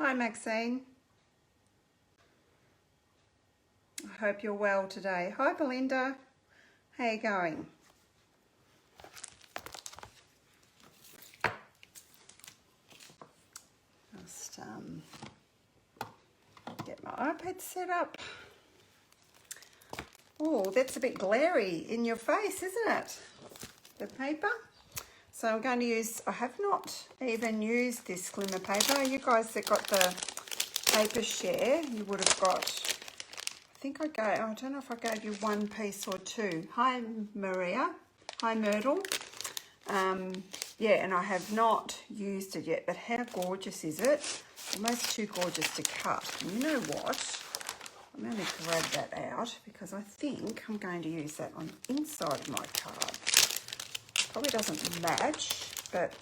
Hi Maxine. I hope you're well today. Hi Belinda. How you going? Just get my iPad set up. Oh, that's a bit glary in your face, isn't it? The paper. So I'm going to use, I have not even used this glimmer paper. You guys that got the paper share, you would have got, I don't know if I gave you one piece or two. Hi Maria. Hi Myrtle. Yeah, and I have not used it yet, but how gorgeous is it? Almost too gorgeous to cut. And you know what? I'm going to grab that out because I think I'm going to use that on the inside of my card. Probably doesn't match, but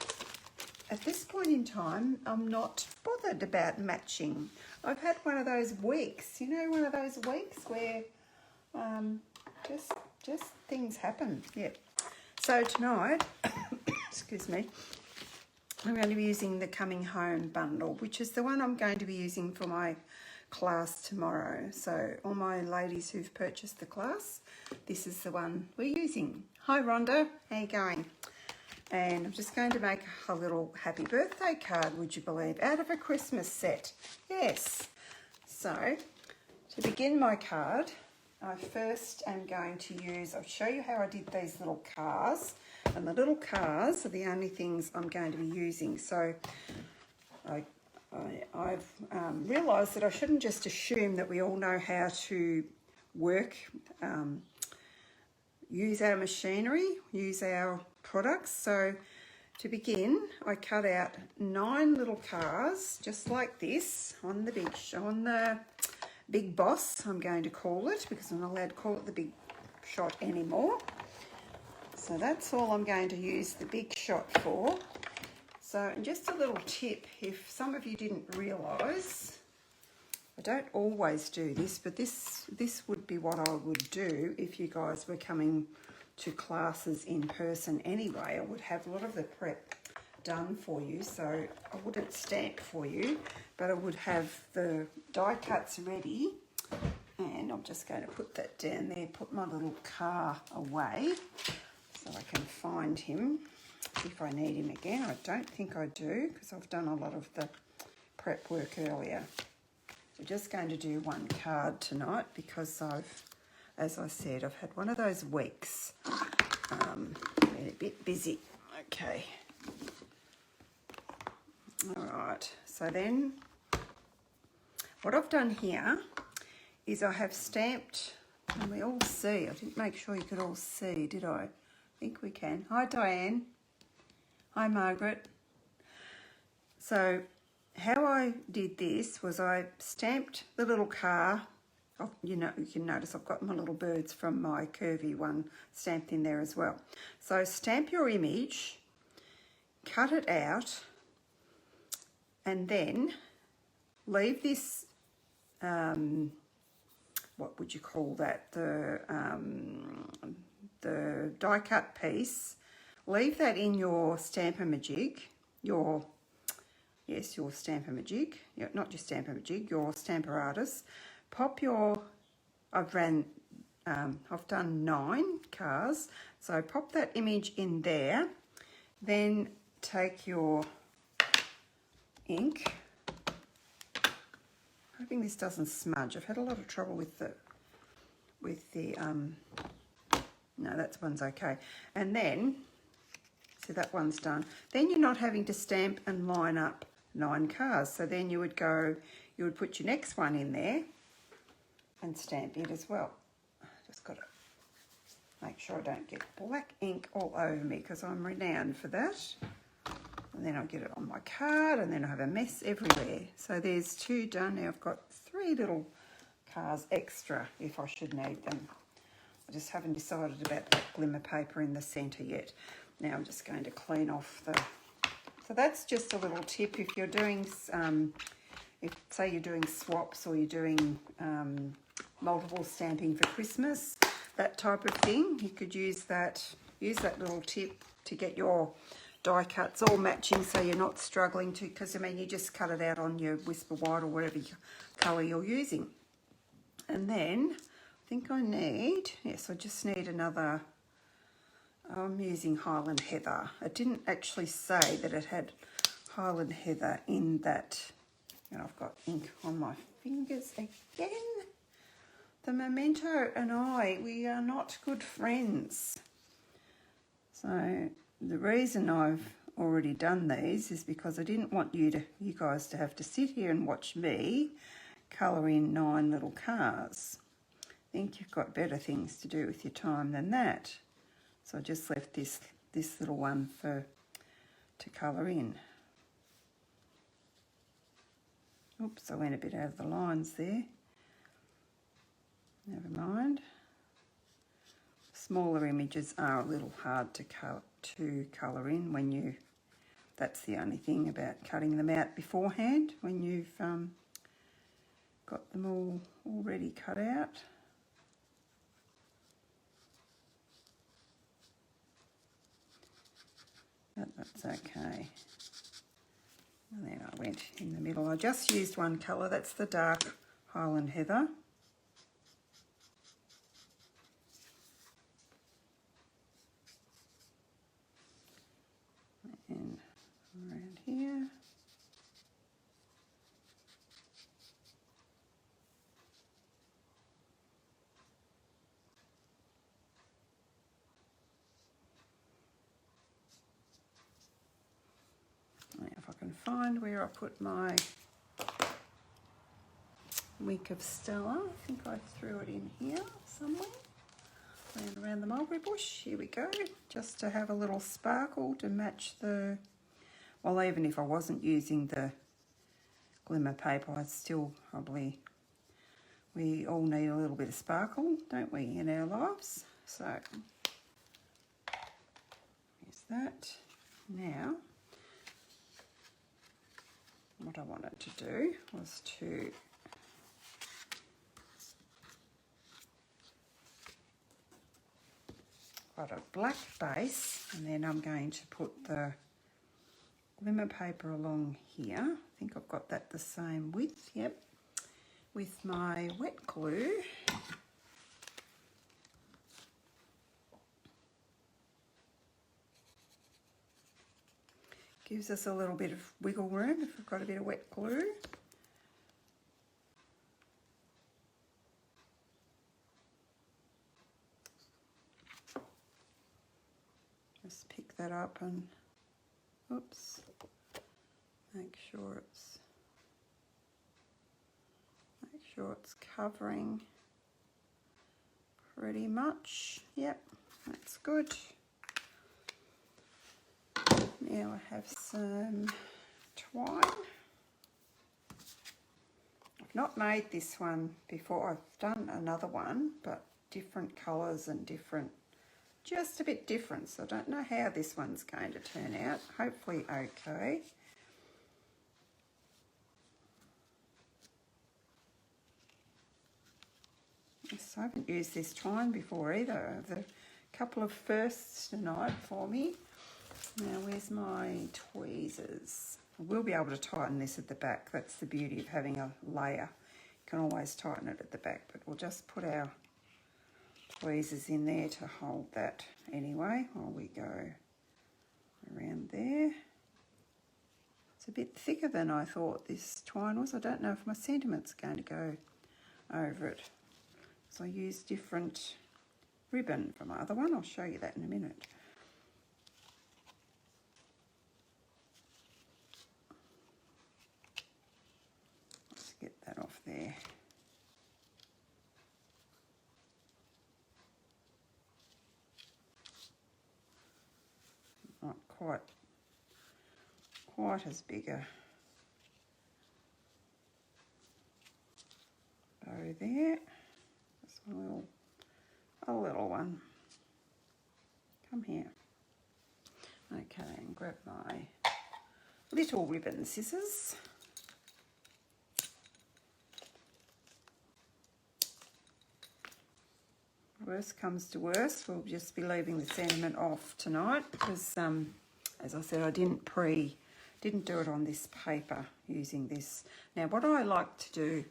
at this point in time, I'm not bothered about matching. I've had one of those weeks, you know, one of those weeks where just things happen. Yeah. So tonight, excuse me, I'm going to be using the Coming Home bundle, which is the one I'm going to be using for my class tomorrow. So all my ladies who've purchased the class, this is the one we're using. Hi Rhonda, how you going? And I'm just going to make a little happy birthday card, would you believe, out of a Christmas set. Yes. So to begin my card, I first am going to use, I'll show you how I did these little cars, and the little cars are the only things I'm going to be using. So I've realised that I shouldn't just assume that we all know how to work, use our machinery, use our products. So to begin, I cut out 9 little cars, just like this, on the Big Boss, I'm going to call it, because I'm not allowed to call it the Big Shot anymore. So that's all I'm going to use the Big Shot for. So just a little tip, if some of you didn't realise, I don't always do this, but this would be what I would do if you guys were coming to classes in person anyway. I would have a lot of the prep done for you, so I wouldn't stamp for you, but I would have the die cuts ready. And I'm just going to put that down there, put my little car away so I can find him if I need him again. I don't think I do, because I've done a lot of the prep work earlier. So just going to do one card tonight because as I said, I've had one of those weeks. Been a bit busy. Okay. All right. So then what I've done here is I have stamped, and we all see. I didn't make sure you could all see, did I? I think we can. Hi, Diane. Hi, Margaret. So how I did this was I stamped the little car. Oh, you can notice I've got my little birds from my curvy one stamped in there as well. So stamp your image, cut it out, and then leave this, what would you call that, the die cut piece, leave that in your Stamp-A-Majig, your Stamp-A-Majig, not your Stamp-A-Majig, your Stamper Artist. Pop your, I've done 9 cars, so pop that image in there, then take your ink, hoping this doesn't smudge. I've had a lot of trouble with the no, that one's okay. And then, so that one's done. Then you're not having to stamp and line up 9 cars. So then you would put your next one in there and stamp it as well. Just got to make sure I don't get black ink all over me, because I'm renowned for that. And then I'll get it on my card, and then I have a mess everywhere. So there's 2 done. Now I've got 3 little cars extra if I should need them. I just haven't decided about that glimmer paper in the centre yet. Now I'm just going to clean off so that's just a little tip if you're doing, if say you're doing swaps or you're doing multiple stamping for Christmas, that type of thing, you could use that little tip to get your die cuts all matching, so you're not struggling to, because I mean you just cut it out on your Whisper White or whatever colour you're using. And then I think I need, yes, I just need another, I'm using Highland Heather. It didn't actually say that it had Highland Heather in that, and I've got ink on my fingers again. The Memento and I, we are not good friends. So the reason I've already done these is because I didn't want you guys to have to sit here and watch me colour in 9 little cars. I think you've got better things to do with your time than that. So I just left this little one to colour in. Oops, I went a bit out of the lines there. Never mind. Smaller images are a little hard to colour in when you, that's the only thing about cutting them out beforehand, when you've got them all already cut out. But that's okay. And then I went in the middle. I just used one colour, that's the dark Highland Heather. And around here. If I can find where I put my Wink of Stella, I think I threw it in here somewhere. And around the mulberry bush, here we go, just to have a little sparkle to match the, well, even if I wasn't using the glimmer paper, I'd still probably, we all need a little bit of sparkle, don't we, in our lives? So, here's that. Now, what I wanted to do was to got a black base, and then I'm going to put the glimmer paper along here. I think I've got that the same width, yep, with my wet glue. Gives us a little bit of wiggle room if we've got a bit of wet glue. Just pick that up and, oops, make sure it's covering pretty much. Yep, that's good. Now I have some twine. I've not made this one before. I've done another one, but different colours and different, just a bit different. So I don't know how this one's going to turn out. Hopefully okay. So I haven't used this twine before either. There's a couple of firsts tonight for me. Now, where's my tweezers? We'll be able to tighten this at the back. That's the beauty of having a layer. You can always tighten it at the back, but we'll just put our tweezers in there to hold that anyway while we go around there. It's a bit thicker than I thought this twine was. I don't know if my sentiment's going to go over it. So I used different ribbon from my other one. I'll show you that in a minute. Let's get that off there. Not quite as big a bow there. Just a little one. Come here. Okay, and grab my little ribbon scissors. Worst comes to worst, we'll just be leaving the sentiment off tonight because as I said, I didn't do it on this paper using this. Now what I like to do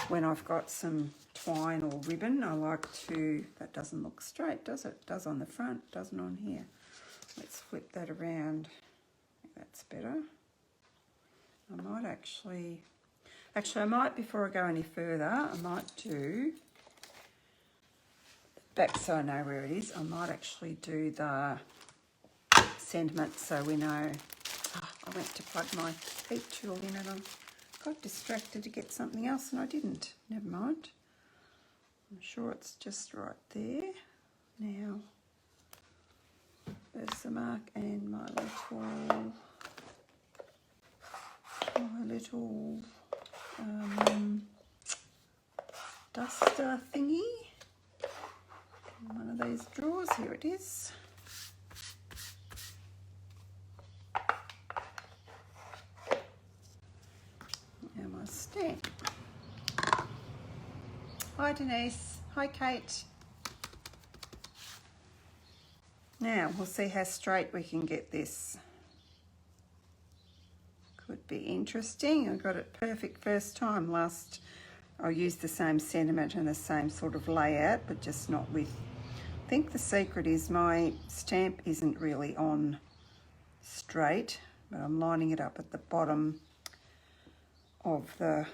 when I've got some twine or ribbon, I like to, that doesn't look straight, does it? It does on the front, doesn't on here. Let's flip that around. That's better. I might actually, I might, before I go any further, I might do, back so I know where it is, I might actually do the sentiment so we know. Oh, I went to plug my heat tool in and I got distracted to get something else and I didn't. Never mind. I'm sure it's just right there. Now, there's the mark and my little duster thingy. One of these drawers, here it is. Now my stamp. Hi Denise, hi Kate. Now we'll see how straight we can get this. Could be interesting. I got it perfect first time. I used the same sentiment and the same sort of layout, but just not with, I think the secret is my stamp isn't really on straight, but I'm lining it up at the bottom of the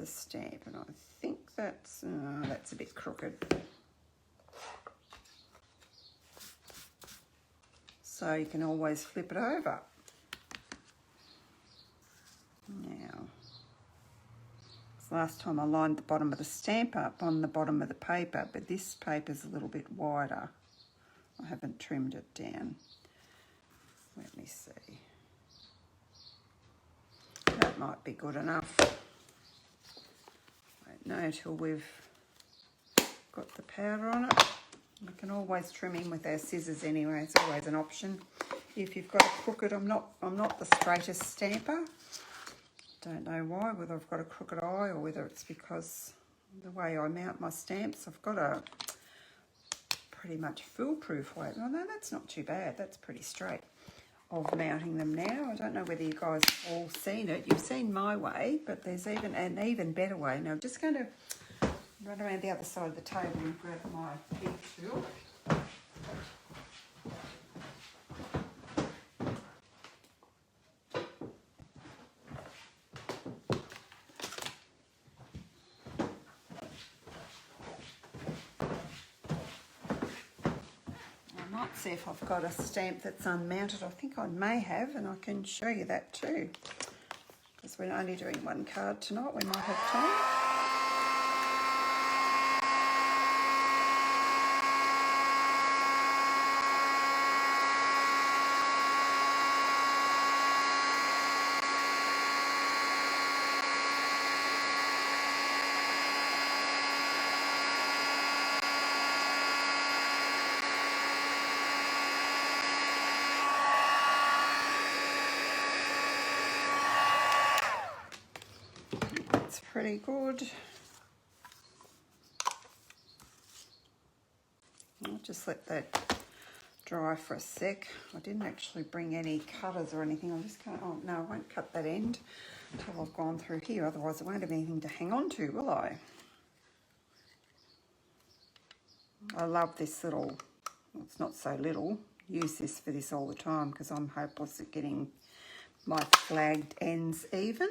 stamp, and I think that's a bit crooked. So you can always flip it over. Now, last time I lined the bottom of the stamp up on the bottom of the paper, but this paper's a little bit wider. I haven't trimmed it down. Let me see. That might be good enough. Won't know till we've got the powder on it. We can always trim in with our scissors anyway. It's always an option. If you've got a crooked, I'm not the straightest stamper. Don't know why, whether I've got a crooked eye or whether it's because the way I mount my stamps. I've got a pretty much foolproof way. Oh no, that's not too bad. That's pretty straight of mounting them now. I don't know whether you guys have all seen it. You've seen my way, but there's even an even better way. Now I'm just going to run around the other side of the table and grab my heat tool. I might see if I've got a stamp that's unmounted. I think I may have, and I can show you that too. Because we're only doing one card tonight, we might have time. Pretty good. I'll just let that dry for a sec. I didn't actually bring any cutters or anything. I'm just going to, oh no, I won't cut that end until I've gone through here, otherwise I won't have anything to hang on to, will I? I love this little, well, it's not so little, use this for this all the time because I'm hopeless at getting my flagged ends even.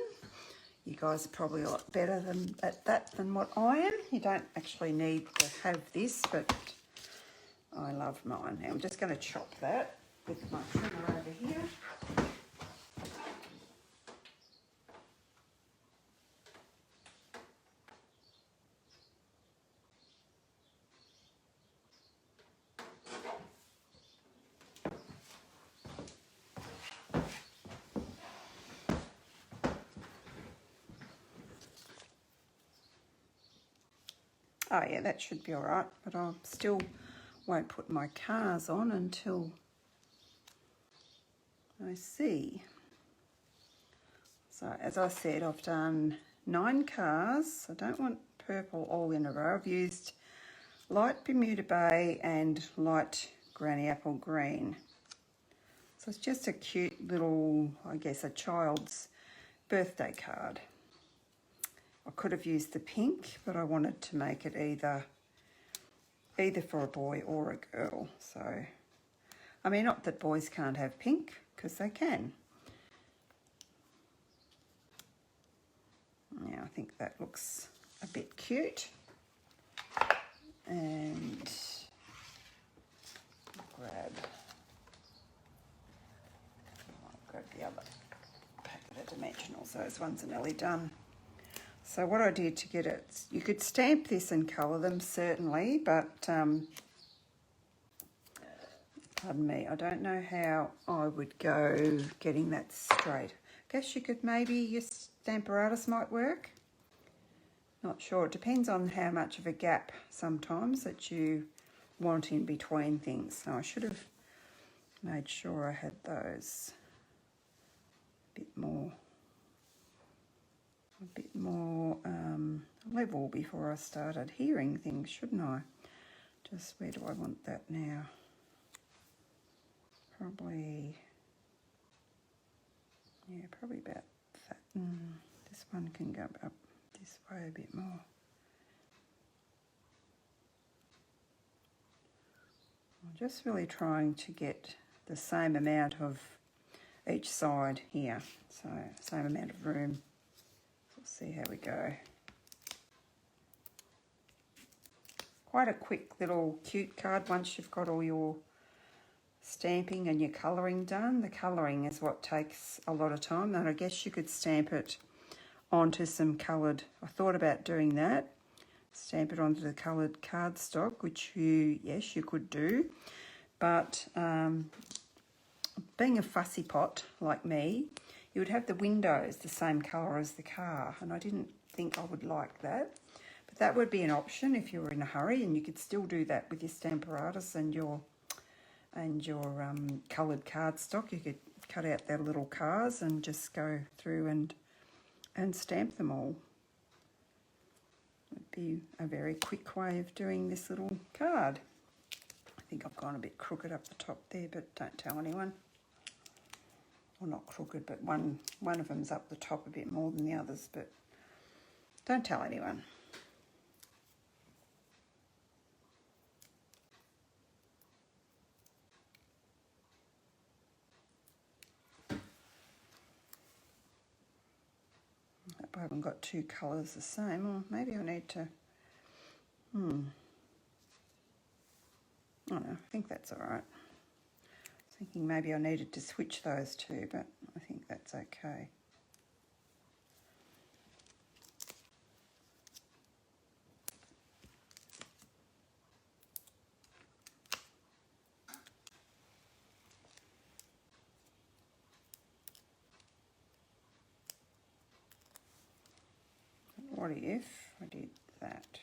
You guys are probably a lot better at that than what I am. You don't actually need to have this, but I love mine. Now I'm just going to chop that with my trimmer over here. Oh yeah, that should be all right, but I still won't put my cars on until I see. So as I said, I've done 9 cars. I don't want purple all in a row. I've used light Bermuda Bay and light Granny Apple Green. So it's just a cute little, I guess, a child's birthday card. I could have used the pink, but I wanted to make it either for a boy or a girl. So, I mean, not that boys can't have pink, because they can. Yeah, I think that looks a bit cute. And grab the other packet of dimensionals. Those ones are nearly done. So what I did to get it, you could stamp this and colour them certainly, but pardon me, I don't know how I would go getting that straight. Guess you could maybe, your Stamparatus might work. Not sure, it depends on how much of a gap sometimes that you want in between things. So I should have made sure I had those a bit more level before I started hearing things, shouldn't I? Just where do I want that now? Probably about that. This one can go up this way a bit more. I'm just really trying to get the same amount of each side here, so same amount of room. So we'll see how we go. Quite a quick little cute card once you've got all your stamping and your colouring done. The colouring is what takes a lot of time, and I guess you could stamp it onto some coloured, I thought about doing that, stamp it onto the coloured cardstock, which yes, you could do, but being a fussy pot like me, you would have the windows the same colour as the car, and I didn't think I would like that. But that would be an option if you were in a hurry, and you could still do that with your Stamparatus and your coloured cardstock. You could cut out their little cars and just go through and stamp them all. Would be a very quick way of doing this little card. I think I've gone a bit crooked up the top there, but don't tell anyone. Well, not crooked, but one of them's up the top a bit more than the others, but don't tell anyone. I haven't got two colours the same, or maybe I need to, I don't know, I think that's all right. I was thinking maybe I needed to switch those two, but I think that's okay. What if I did that?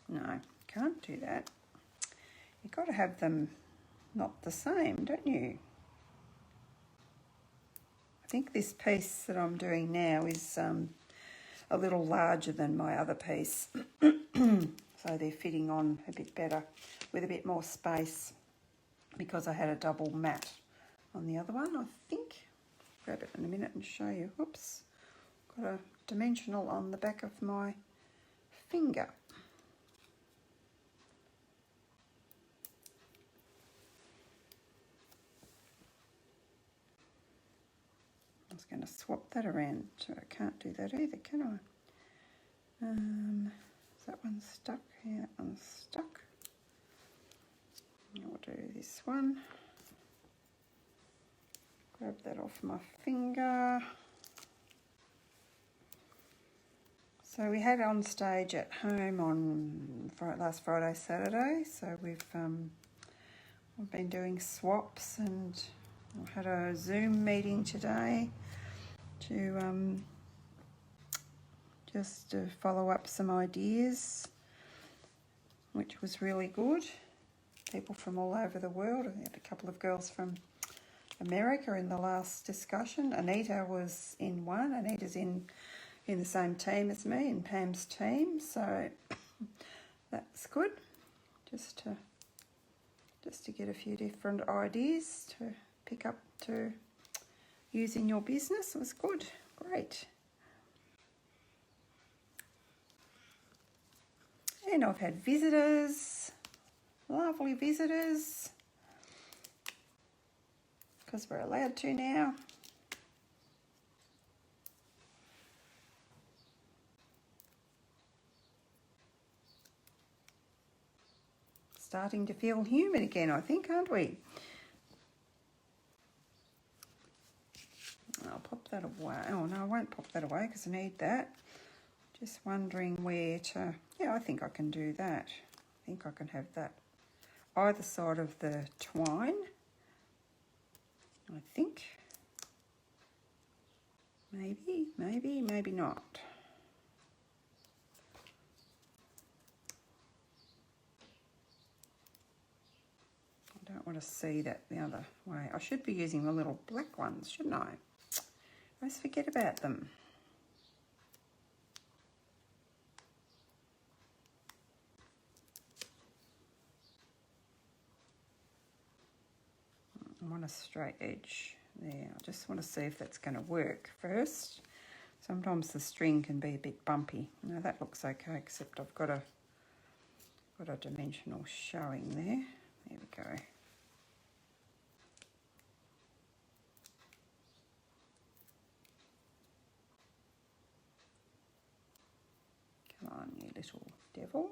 No, can't do that. You've got to have them not the same, don't you? I think this piece that I'm doing now is a little larger than my other piece. So they're fitting on a bit better with a bit more space because I had a double mat on the other one, I think. Grab it in a minute and show you. Oops, got a dimensional on the back of my finger. I was going to swap that around, so I can't do that either, can I? Is that one stuck? Yeah, that one's stuck. I'll do this one. Grab that off my finger. So we had on stage at home on last Friday, Saturday. So we've been doing swaps, and I had a Zoom meeting today to just to follow up some ideas, which was really good. People from all over the world. I had a couple of girls from America in the last discussion. Anita was in one. Anita's in the same team as me, in Pam's team, so that's good. Just just to get a few different ideas to pick up to use in your business. It was good, great. And I've had visitors, lovely visitors, because we're allowed to now. Starting to feel humid again, I think, aren't we? I'll pop that away. Oh no, I won't pop that away because I need that. Just wondering where to... Yeah, I think I can do that. I think I can have that either side of the twine. I think. Maybe, maybe, maybe not. I don't want to see that the other way. I should be using the little black ones, shouldn't I? I always forget about them. I want a straight edge there. I just want to see if that's going to work first. Sometimes the string can be a bit bumpy. Now that looks okay, except I've got a dimensional showing there. There we go. Come on, you little devil.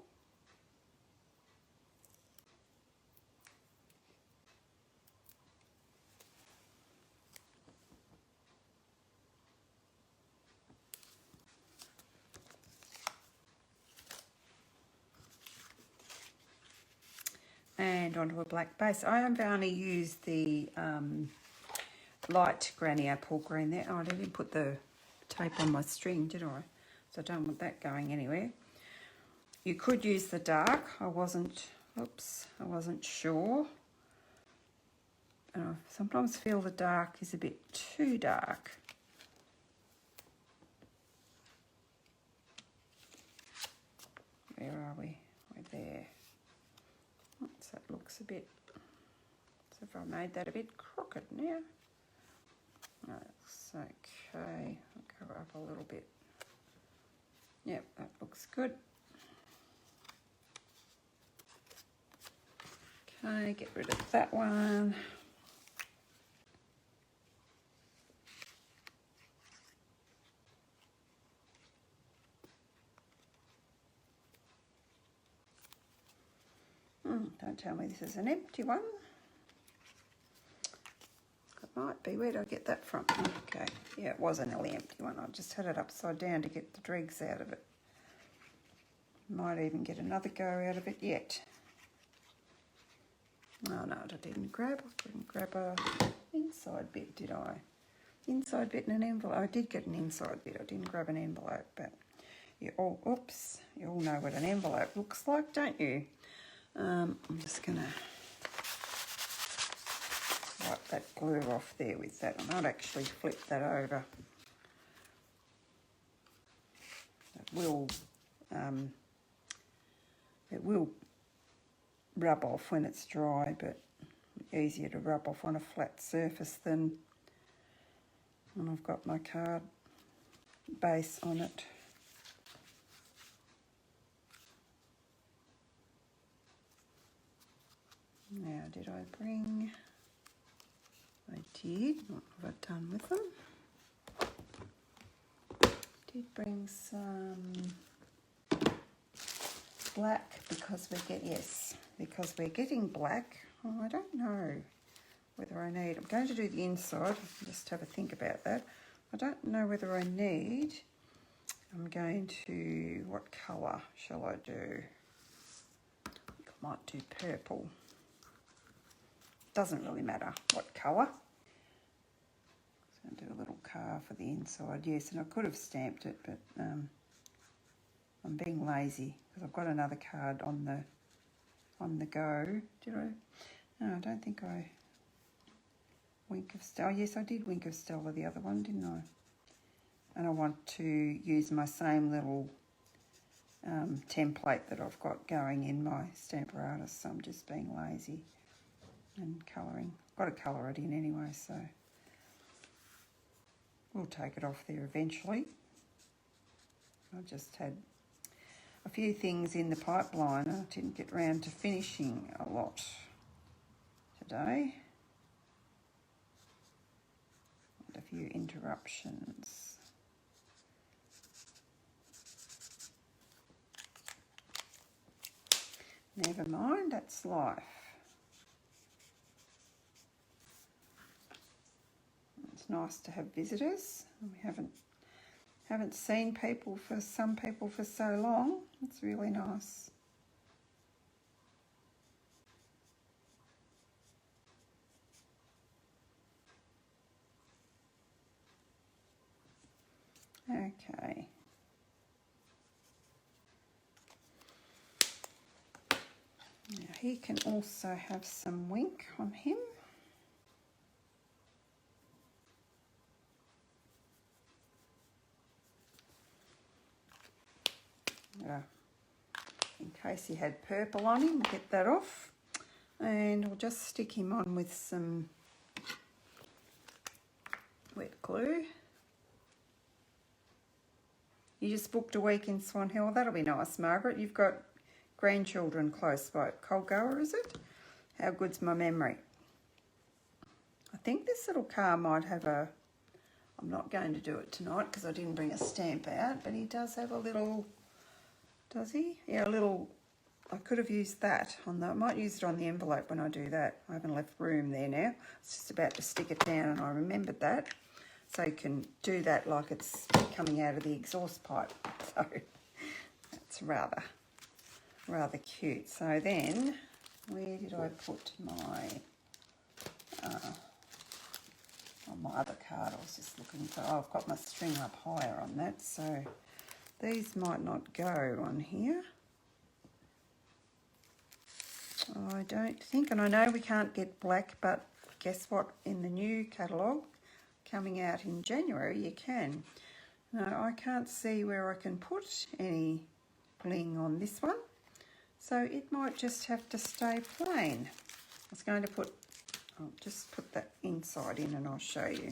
And onto a black base. I have only used the light granny apple green there. Oh, I didn't put the tape on my string, did I? So I don't want that going anywhere. You could use the dark. I wasn't sure. I sometimes feel the dark is a bit too dark. Where are we? We're there. So that looks a bit, so if I made that a bit crooked now. That's okay. I'll go up a little bit. Yep, that looks good. Okay, get rid of that one. Don't tell me this is an empty one. It might be. Where did I get that from? Okay, yeah, it was a nearly empty one. I just had it upside down to get the dregs out of it. Might even get another go out of it yet. Oh no, I didn't grab a inside bit, did I? Inside bit in an envelope. I did get an inside bit. I didn't grab an envelope, but you all, oops, you all know what an envelope looks like, don't you? I'm just going to wipe that glue off there with that. I might actually flip that over. It will rub off when it's dry, but easier to rub off on a flat surface than when I've got my card base on it. Now, did I bring... I did. What have I done with them? Did bring some black because we're getting black. Oh, I don't know whether I need... I'm going to do the inside. Just have a think about that. I don't know whether I need... I'm going to... What colour shall I do? I think I might do purple. Doesn't really matter what colour. So I'll do a little car for the inside. Yes, and I could have stamped it, but I'm being lazy because I've got another card on the go. Did I? No, I don't think I. Wink of Stella. Yes, I did Wink of Stella the other one, didn't I? And I want to use my same little template that I've got going in my Stamparatus, so I'm just being lazy. and colouring. Got to colour it in anyway, so we'll take it off there eventually. I just had a few things in the pipeline. I didn't get round to finishing a lot today. Had a few interruptions. Never mind, that's life. It's nice to have visitors. We haven't seen some people for so long. It's really nice. Okay. Now he can also have some wink on him. In case he had purple on him, we'll get that off. And we'll just stick him on with some wet glue. You just booked a week in Swan Hill. That'll be nice, Margaret. You've got grandchildren close by. Colgoa, is it? How good's my memory? I think this little car might have a... I'm not going to do it tonight because I didn't bring a stamp out, but he does have a little... Does he? Yeah, a little... I could have used that on the... I might use it on the envelope when I do that. I haven't left room there now. It's just about to stick it down and I remembered that. So you can do that like it's coming out of the exhaust pipe. So that's rather cute. So then, where did I put my... on my other card, I was just looking for... Oh, I've got my string up higher on that, so... These might not go on here. I don't think, and I know we can't get black, but guess what? In the new catalogue coming out in January, you can. No, I can't see where I can put any bling on this one, so it might just have to stay plain. I was going to put, I'll just put that inside in and I'll show you.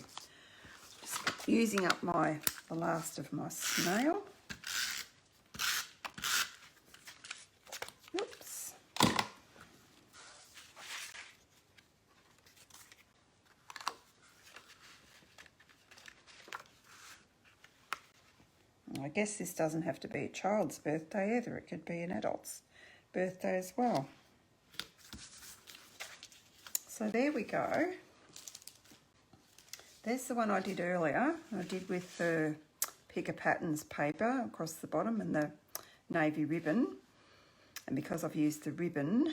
Just using up the last of my snail. Oops. I guess this doesn't have to be a child's birthday either. It could be an adult's birthday as well. So there we go. There's the one I did earlier. I did with the Picker Patterns paper across the bottom and the navy ribbon. And because I've used the ribbon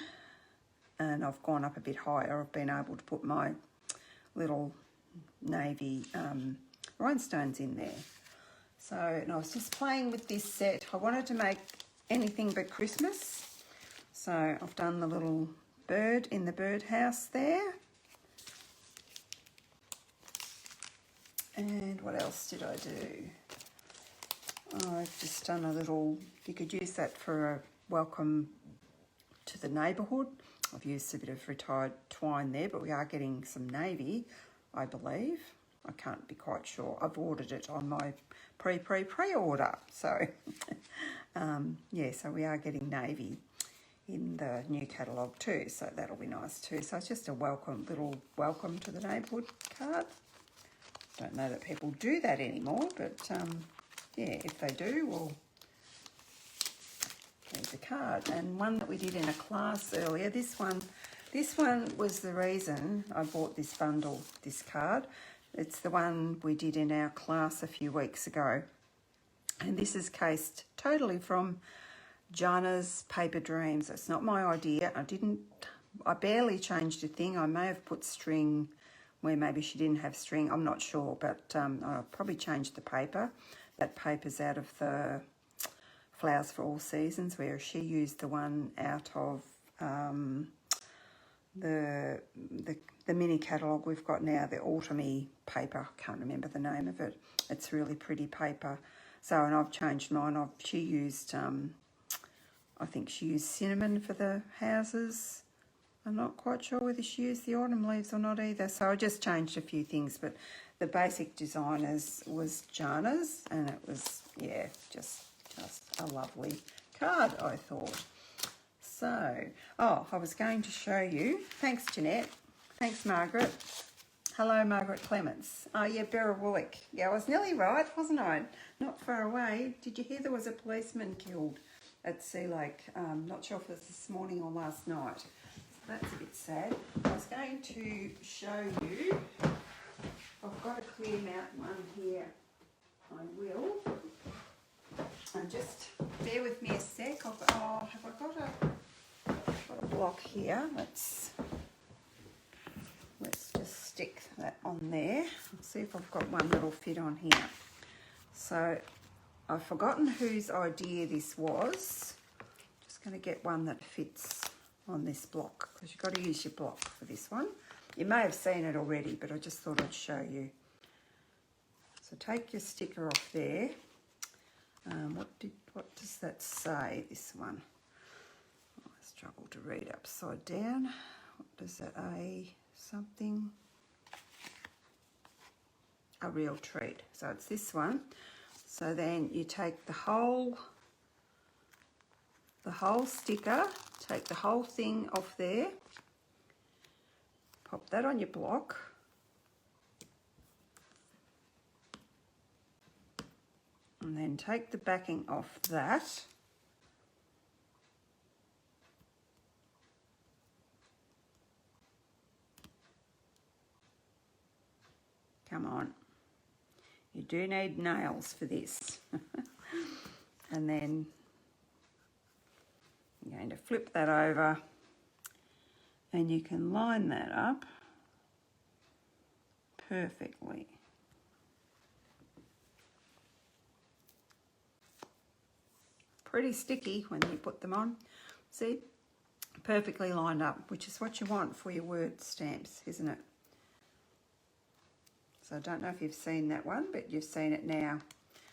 and I've gone up a bit higher, I've been able to put my little navy rhinestones in there. So, and I was just playing with this set. I wanted to make anything but Christmas. So I've done the little bird in the birdhouse there. And what else did I do? I've just done a little, you could use that for a welcome to the neighbourhood. I've used a bit of retired twine there, but we are getting some navy, I believe. I can't be quite sure. I've ordered it on my pre-order. So, yeah, so we are getting navy in the new catalogue too. So that'll be nice too. So it's just a little welcome to the neighbourhood card. Don't know that people do that anymore, but yeah, if they do, well, there's a card. And one that we did in a class earlier, this one was the reason I bought this bundle, this card. It's the one we did in our class a few weeks ago. And this is cased totally from Jana's Paper Dreams. It's not my idea. I barely changed a thing. I may have put string where maybe she didn't have string. I'm not sure, but I probably changed the paper. That paper's out of the Flowers for All Seasons, where she used the one out of the mini catalogue we've got now, the autumny paper. I can't remember the name of it. It's really pretty paper. So, and I've changed mine. She used, I think she used cinnamon for the houses. I'm not quite sure whether she used the autumn leaves or not either, so I just changed a few things, but the basic design was Jana's, and it was, yeah, just a lovely card, I thought. So, oh, I was going to show you. Thanks, Jeanette. Thanks, Margaret. Hello, Margaret Clements. Oh, yeah, Berrawullock. Yeah, I was nearly right, wasn't I? Not far away. Did you hear there was a policeman killed at Sea Lake? Not sure if it was this morning or last night. So that's a bit sad. I was going to show you. I've got a Clear Mountain one here. I will. And just bear with me a sec. Have I got a block here? Let's just stick that on there. Let's see if I've got one that'll fit on here. So I've forgotten whose idea this was. Just going to get one that fits on this block, because you've got to use your block for this one. You may have seen it already, but I just thought I'd show you. So take your sticker off there. What does that say, this one? Oh, I struggle to read upside down. What does that something? A real treat. So it's this one. So then you take the whole sticker, take the whole thing off there, pop that on your block, and then take the backing off that. Come on. You do need nails for this. And then you're going to flip that over, and you can line that up perfectly. Pretty sticky when you put them on. See? Perfectly lined up, which is what you want for your word stamps, isn't it? So I don't know if you've seen that one, but you've seen it now.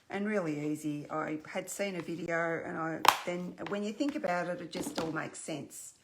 And really easy. I had seen a video, and then when you think about it, it just all makes sense.